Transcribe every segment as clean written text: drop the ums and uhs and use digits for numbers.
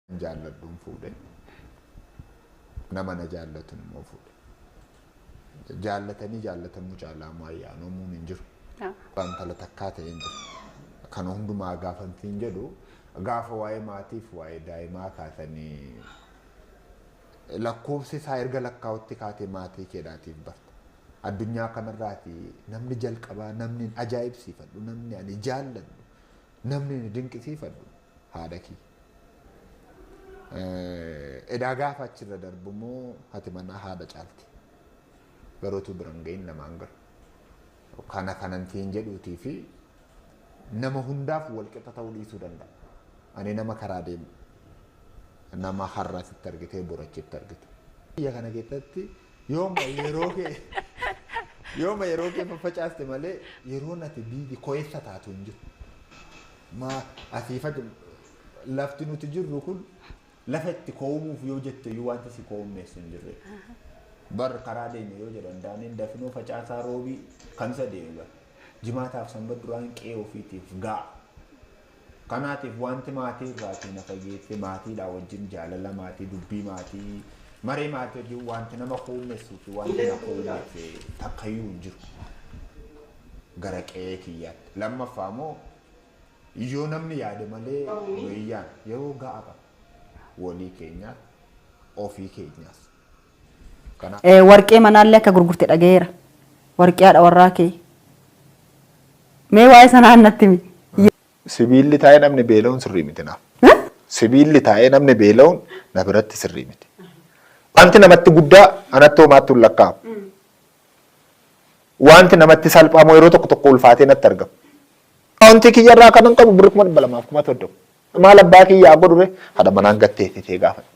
jaalladhuun fuudhe nama na jaallatan immoo fuudhe. Jaallatanii jaalatamuu caalaa ammayyaa noomuun hin jiru. Wanta takkaa ta'e hin jiru. Kan hundumaa gaafantiin jedhu gaafa waa'ee maatiif waa'ee daa'imaa kaasanii lakkoofsi isaa erga lakkaa'utti kaatee maatii keedhaatiif barta. Addunyaa kanarraati namni jalqabaa namni ajaa'ibsiifadhu namni ani jaalladhu namni dinqisiifadhu haadha kee. Edaa gaafa achirra darbu immoo hati manaa haadha caalti. Garootu biraan gahin lamaan gara. Kana kanantiin jedhuutii fi nama hundaaf walqixa ta'uu dhiisuu danda'a. Ani nama karaa deemu nama har'aasitti argitee borachitti argitu. Biyya kana keessatti yooma yeroo kee faffacaaste malee yeroo ati biyyi koessa taatu hin jiru. Asiifa lafti nuti jirru kun lafa itti koowumuuf yoo jette yoo wanti si koowummeessu hin jirre. Bar karaa deeme yoo jedhan daaniin dafinoo facaasaa roobii kamsa deeme jimaataaf sanbata duraan qe'ee ofiitiif ga'a. Kanaatiif wanti maatii irraatii na fageesse maatiidhaa wajjin jaalala maatii dubbii maatii maree maatii wajjin wanti nama koowummeessuu fi wanti na koowummeesse takkayyuu hin jiru. Gara qe'ee kiyyaatti. Lammaffaa immoo yoo namni yaade malee wayyaan yeroo ga'a qaba. Walii keenyaas ofii keenyaas. Warqee manaallee akka gurgurte dhagayeera. Warqee haadha warraa kee. Mee waa'ee sanaa natti himi. Sibiilli taa'ee namni beela'uun sirrii miti naaf. Sibiilli taa'ee namni beela'uun na biratti sirrii miti. Wanti namatti guddaa anatti homaatti hin lakkaa'amu. Wanti namatti salphamu yeroo tokko tokko ulfaatee natti argama. Wanti kiyyarraa kanan qabu birri 2,250. Maal abbaa kiyyaa godhure haadha manaan gatteessitee gaafadhe.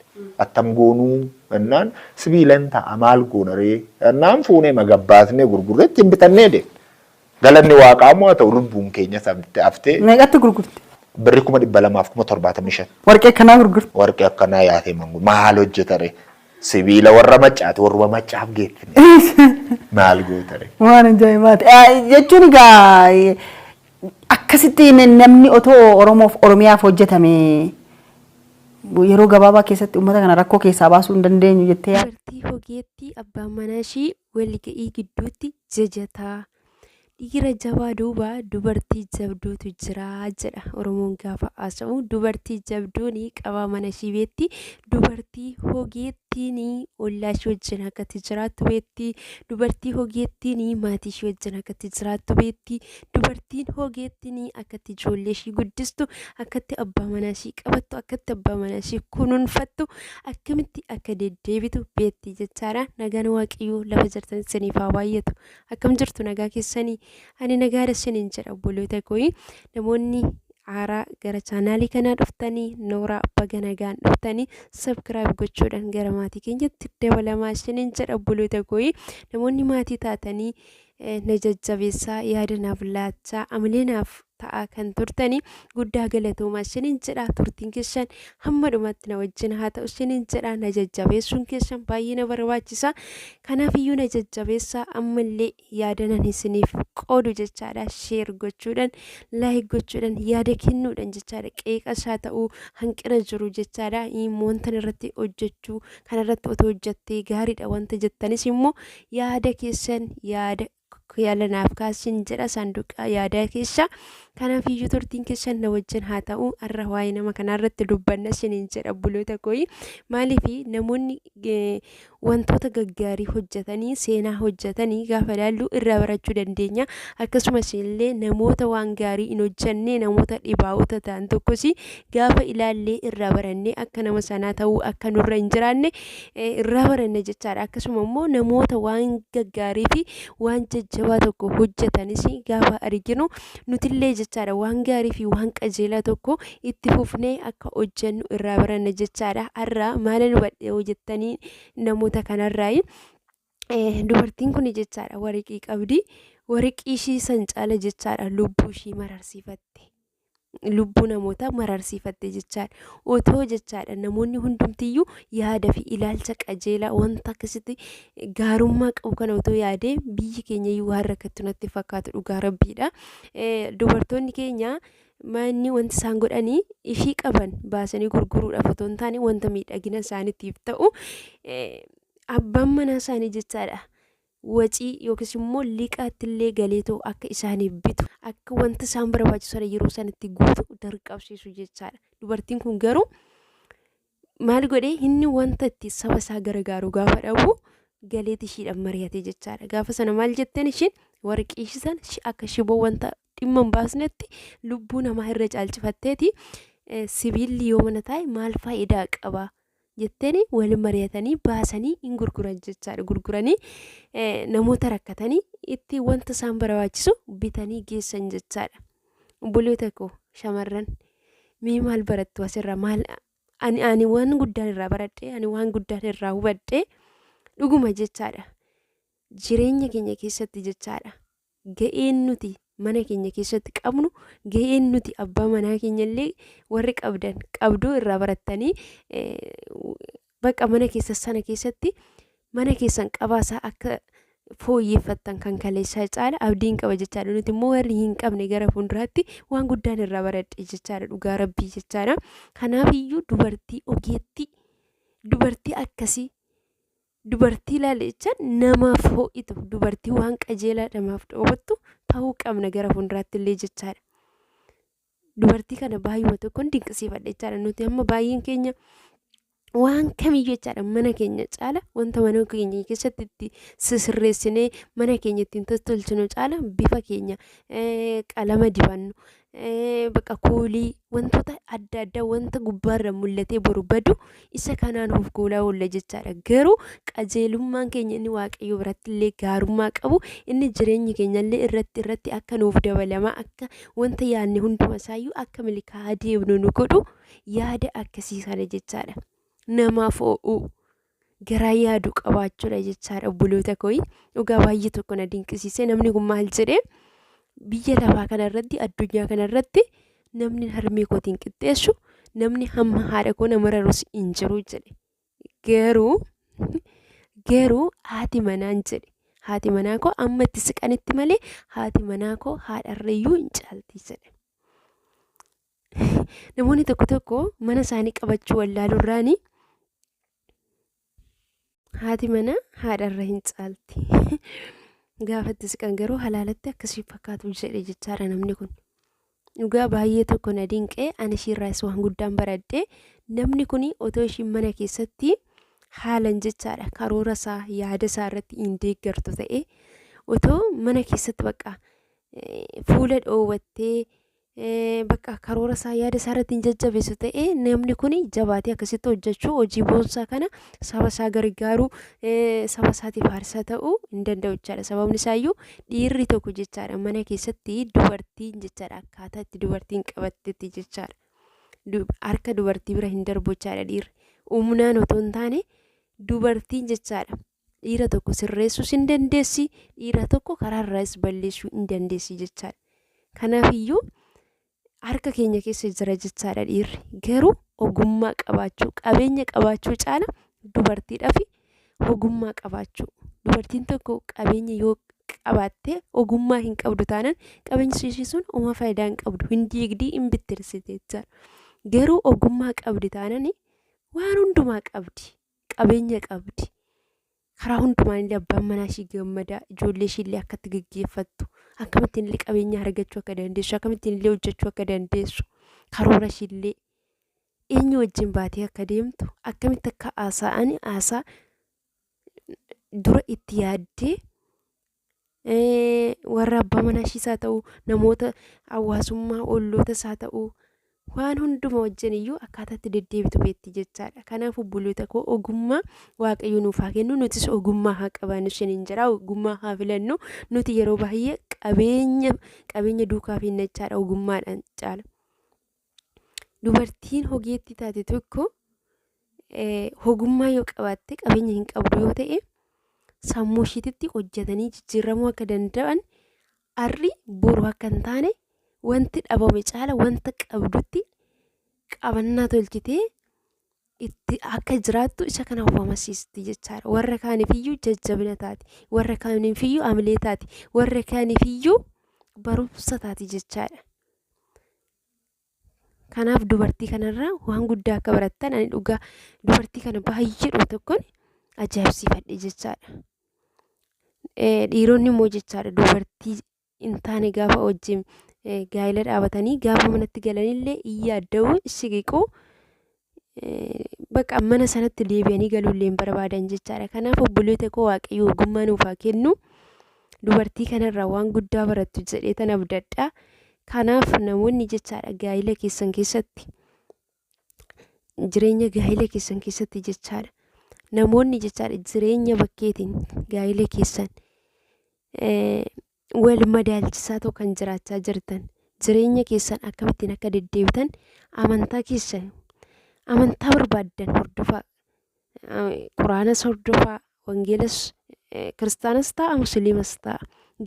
Attam goonuu ennaan sibiilan ta'a maal goonaree ennaan fuunee magabbaasnee gurgurreetti hin bitannee deemne. Galanni waaqaa moo ta'u lubbuun keenya sabte haftee. Meeqatti gurgurte? Birri 2,275. Warqee akkanaa gurgurte? Warqee akkanaa yaatee mangu maal hojjetare sibiila warra maccaati warra maccaaf geeffine maal gootare. Waan ajaa'ibaati. Jechuun egaa akkasitti namni otoo Oromoof Oromiyaaf hojjetame yeroo gabaabaa keessatti uummata kana rakkoo keessaa baasuu hin dandeenyu jettee yaadda. Dubartii hogeettii abbaan manaa ishii walga'ii gidduutti jajataa. Dhiira jabaa duuba dubartii jabduutu jira jedha Oromoon gaafa haasa'u. Dubartii jabduun qabaa mana ishii beetti. Dubartii hogeettiin ollaa ishii wajjin akkatti jiraattu beetti. Dubartii hogeettiin maatii ishii wajjin akkatti jiraattu beetti. Dubartiin hogeettiin akkatti ijoollee ishii guddistu, akkatti abbaa manaa ishii qabattu, akkatti abbaa manaa ishii kunuunfattu, akkamitti akka deddeebitu beetti jechaadha. Nagaan Waaqayyoo lafa jirtan isiniif haa baay'atu. Akkam jirtu nagaa keessanii? Ani nagaadha isiniin jedha obboloota koo. Namoonni haaraa gara chaanaalii kanaa dhuftanii nooraa baga nagaan dhuftanii sabskiraayib gochuudhaan gara maatii keenyatti dabalamaa isiniin jedha obboloota koo. Namoonni maatii taatanii na jajjabeessaa yaada naaf laachaa amalee naaf ta'aa kan turtanii guddaa galatoomaa isiniin jedha. Turtiin keessan hamma dhumatti na wajjin haa ta'u isiniin jedha. Na jajjabeessuun keessan baay'ee na barbaachisa. Kanaafiyyuu na jajjabeessaa ammallee yaada nan isiniif qoodu jechaadha. Sheer gochuudhaan laayik gochuudhaan yaada kennuudhaan jechaadha. Qeeqas haa ta'u hanqina jiru jechaadha. Wanta irratti hojjechuu kanarratti otoo hojjettee gaariidha wanta jettanis immoo yaada keessan yaada naaf kaasin jedha saanduqa yaadaa keessa. Kanaafiyyuu turtiin keessan na wajjin haa ta'u. Har'a waa'ee nama kanarratti dubbanna isiniin jedha obboloota koo. Maaliif namoonni wantoota gaggaarii hojjetanii seenaa hojjetanii gaafa ilaallu irraa barachuu dandeenya. Akkasumas illee namoota waan gaarii hin hojjenne namoota dhibaa'ota ta'an tokkos gaafa ilaallee irraa barannee akka nama sanaa ta'uu akka nurra hin jiraanne irraa baranne jechaadha. Akkasuma immoo namoota waan gaggaarii fi waan jajjabaa tokko hojjetanis gaafa arginu nutillee jechaadha waan gaarii fi waan qajeelaa tokko itti fufnee akka hojjennu irraa baranne jechaadha. Har'a maal hubadhe jettanii namoota kanarraa dubartiin kun jechaadha warqii qabdi. Warqii ishii san caala jechaadha lubbuu ishii mararsiifatte. Lubbuu namoota mararsiifatte jechaadha. Otoo jechaadha namoonni hundumtiyyuu yaada fi ilaalcha qajeelaa wanta akkasitti gaarummaa qabu kana otoo yaadee biyyi keenya iyyuu waan rakkattu natti fakkaatu dhugaa rabbiidha. Dubartoonni keenya manni wanti isaan godhanii ishii qaban baasanii gurguruudhaaf otoo hin taane wanta miidhagina isaaniitiif ta'u abbaan manaa isaanii jechaadha. Wacii yookiis immoo liqaatti illee galeetoo akka isaaniif bitu akka wanta isaan barbaachisan yeroo sanatti guutu dirqamsiisu jechaadha. Dubartiin kun garuu maal godhee inni wanta itti saba isaa gargaaru gaafa dhabu galeeti ishiidhaan mari'ate jechaadha. Gaafa sana maal jetteen ishiin warqii san akka shiboo wanta dhimma hin baasnetti lubbuu namaa irra caalchifatteeti sibiilli yoo mana taa'e maal faayidaa qaba jetteeni waliin mari'atanii baasanii hin gurguran jechaadha. Gurguranii namoota rakkatanii itti wanta isaan barbaachisu bitanii geessan jechaadha. Obboloota koo shamarran mee maal barattu asirraa maal ani waan guddaan irraa baradhee ani waan guddaan irraa hubadhee dhuguma jechaadha. Jireenya keenya keessatti jechaadha ga'een nuti mana keenya keessatti qabnu ga'een nuti abbaa manaa keenya illee warri qabduu irraa barattanii bakka mana keessa sana keessatti mana keessan qabaasaa akka fooyyeffattan kan kaleessaa caala abdiin qaba jechaadha. Nuti immoo warri hin qabne gara fuulduraatti waan guddaan irraa baradhe jechaadha. Dhugaa rabbii jechaadha. Kanaaf iyyuu dubartii ogeettii dubartii akkasii dubartii ilaalechaan namaaf ho'itu dubartii waan qajeelaa namaaf dhoobattu ta'uu qabna gara fuulduraatti illee jechaadha. Dubartii kana baay'uma tokkoon dinqisiifadha jechaadha. Nuti amma baay'een keenya waan kamiyyuu jechaadha mana keenya caala wanta mana keenya keessatti itti sisirreessinee mana keenya ittiin tolchinu caala bifa keenya qalama dibannu bakka kuulii wantoota adda addaa wanta gubbaarra mul'atee boru badu isa kanaan of goolaa oolla jechaadha. Garuu qajeelummaan keenya inni waaqayyo biratti illee gaarummaa qabu inni jireenya keenya illee irratti akka nuuf dabalamaa akka wanta yaadne hunduma isaayyuu akka milkaa'aa deemnu nu godhu yaada akkasii kana jechaadha. Namaaf oo'uu garaa yaadu qabaachuudha jechaadha. Obboloota koo dhugaa baay'ee tokko na dinqisiise. Namni kun maal jedhee biyya lafaa kanarratti addunyaa kanarratti namni harmee kootiin qixxeessu namni hamma haadha koo nama rarus hin jiru jedhe. Garuu haati manaan jedhe haati manaa koo amma itti siqanitti malee haati manaa koo haadharreeyyuu hin caalti jedhe. Namoonni tokko mana isaanii qabachuu wallaalurraanii haati manaa haadharra hin caalti. Gaafa itti siqan garuu halaalatti akkasii fakkaatu jedhe jechaadha namni kun. Dhugaa baay'ee tokko na dinqee ani ishiirraas waan guddaan baradhee namni kun otoo ishiin mana keessatti haalan jechaadha karoora isaa yaada isaa irratti hin deeggartu ta'e otoo mana keessatti bakka fuula dhoowwattee bakka karoora isaa yaada isaa irratti hin jajjabeessu ta'e namni kun jabaatee akkasitti hojjechuu hojii boonsaa kana saba isaa gargaaruu saba isaatiif aarsaa ta'uu hin danda'u jechaadha. Sababni isaayyuu dhiirri tokko jechaadha mana keessatti dubartiin jechaadha akkaataa itti dubartiin qabattetti jechaadha. Harka dubartii bira hin darbu jechaadha dhiirri. Humnaan otoo hin taane dubartiin jechaadha. Dhiira tokko sirreessuus hin dandeessi dhiira tokko karaarraas balleessuu hin dandeessi jechaadha. Kanaafiyyuu harka keenya keessa jira jechaadha dhiirri. Garuu ogummaa qabaachuu qabeenya qabaachuu caala dubartiidhaaf ogummaa qabaachuu. Dubartiin tokko qabeenya yoo qabaatte ogummaa hin qabdu taanaan qabeenya siisiisuun uma faayidaa hin qabdu hin diigdii hin bittirsite jechaadha. Garuu ogummaa qabdi taanaan waan hundumaa qabdi qabeenya qabdi. Karaa hundumaan illee abbaan manaa ishii gammadaa ijoollee ishii illee akkatti gaggeeffattu akkamittiin illee qabeenya argachuu akka dandeessu akkamittiin illee hojjechuu akka dandeessu karoora ishii illee eenyu wajjin baatee akka deemtu akkamitti akka haasaa dura itti yaaddee warra abbaa manaa ishii isaa ta'uu namoota hawaasummaa olloota isaa ta'uu waan hunduma wajjin iyyuu akkaataatti deddeebitu beetti jechaadha. Kanaaf obboloota koo ogummaa waaqayyo nuuf haa kennu nutis ogummaa haa qabaannu isheen jira ogummaa haa filannu nuti yeroo baay'ee qabeenya duukaa fi jechaadha ogummaadhaan caala. Dubartiin ogeettii taate tokko ogummaa yoo qabaatte qabeenya hin qabdu yoo ta'e sammuu ishiitti hojjetanii jijjiiramuu akka danda'an arri boru akka hin taane wanti dhabame caala wanta qabdutti qabannaa tolchitee itti akka jiraattu isa kana hubamasiisti jechaadha. Warra kaaniifiyyuu jajjabina taati warra kaaniifiyyuu amilee taati warra kaaniifiyyuu barumsa taati jechaadha. Kanaaf dubartii kanarraa waan guddaa akka barattan ani dhugaa dubartii kana baay'ee dhufu tokkoon ajaa'ibsiifadhe jechaadha. Dhiironni immoo jechaadha dubartii hin taane gaafa wajjin gaa'ela dhaabatanii gaafa manatti galanillee iyyaaddawu siqiquu bakka mana sanatti deebi'anii galuullee hin barbaadan jechaadha. Kanaaf obboleeta koo waaqayyo ogummaa nuuf haa kennu. Dubartii kanarraa waan guddaa barattu jedhee tan abdadha. Kanaaf namoonni jechaadha gaa'ela keessan keessatti jireenya gaa'ela keessan keessatti jechaadha namoonni jechaadha jireenya bakkeetiin gaa'ela keessan wal madaalchisaa ta'u kan jiraachaa jirtan jireenya keessan akkamittiin akka deddeebitan amantaa keessan amantaa barbaaddan hordofaa quraanas hordofaa wangeelas kiristaanas ta'a musliimas ta'a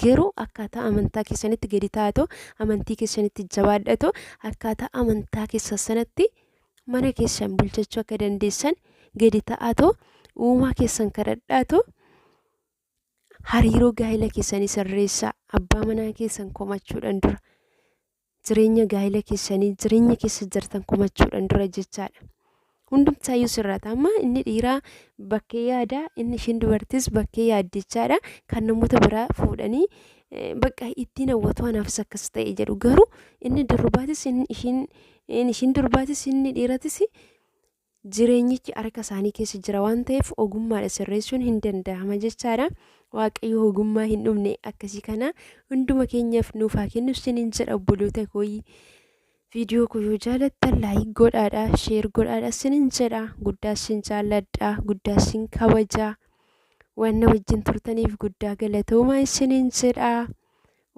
garuu akkaataa amantaa keessanitti gadi taa'atoo amantii keessanitti jabaadhatoo akkaataa amantaa keessan sanatti mana keessan bulchachuu akka dandeessan gadi taa'atoo uumaa keessan kadhadhaatoo hariiroo gaa'ela keessanii sirreessaa abbaa manaa keessan komachuudhaan dura jireenya gaa'ela keessanii jireenya keessa jirtan komachuudhaan dura jechaadha. Hundumtaayyuu sirraata amma inni dhiiraa bakkee yaadaa inni ishiin dubartis bakkee yaaddichaadha kan namoota biraa fuudhanii bakka ittiin hawwatu anaafis akkas ta'e jedhu garuu inni durbaatis ishiin durbaatis inni dhiiratis jireenyichi harka isaanii keessa jira waan ta'eef ogummaadha sirreessuun hin danda'ama jechaadha. Waaqayyo ogummaa hin dhumne akkasii kana hunduma keenyaaf nuuf haa kennu isiniin jedha obboloota kooyyi. Viidiyoo koo yoo jaalattan laayik godhaadha sheer godhaadha isiniin jedha guddaa isin jaalladha guddaa isin kabajaa waan na wajjin turtaniif guddaa galatoomaa isiniin jedha.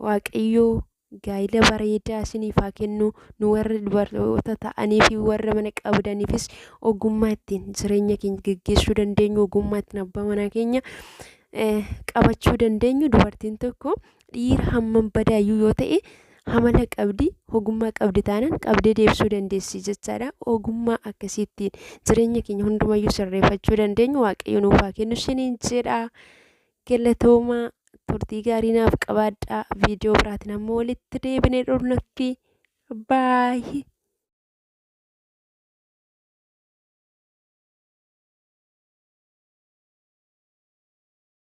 Waaqayyo gaa'ela bareedaa isiniif haa kennu nu warra dubartoota ta'anii fi warra mana qabdaniifis ogummaa ittiin jireenya keenya geggeessuu dandeenyu ogummaa ittiin abbaa manaa keenya qabachuu dandeenyu dubartiin tokko dhiira hammam badaayyuu yoo ta'e hamala qabdi ogummaa qabdi taanaan qabdee deebisuu dandeessi jechaadha. Ogummaa akkasiittiin jireenya keenya hundumayyuu sirreeffachuu dandeenyu waaqayyo nuuf haa kennu isiniin jedha. Galatoomaa turtii gaarii naaf qabaadhaa. Viidiyoo biraatiin ammoo walitti deebinee dhufnutti baay'ee.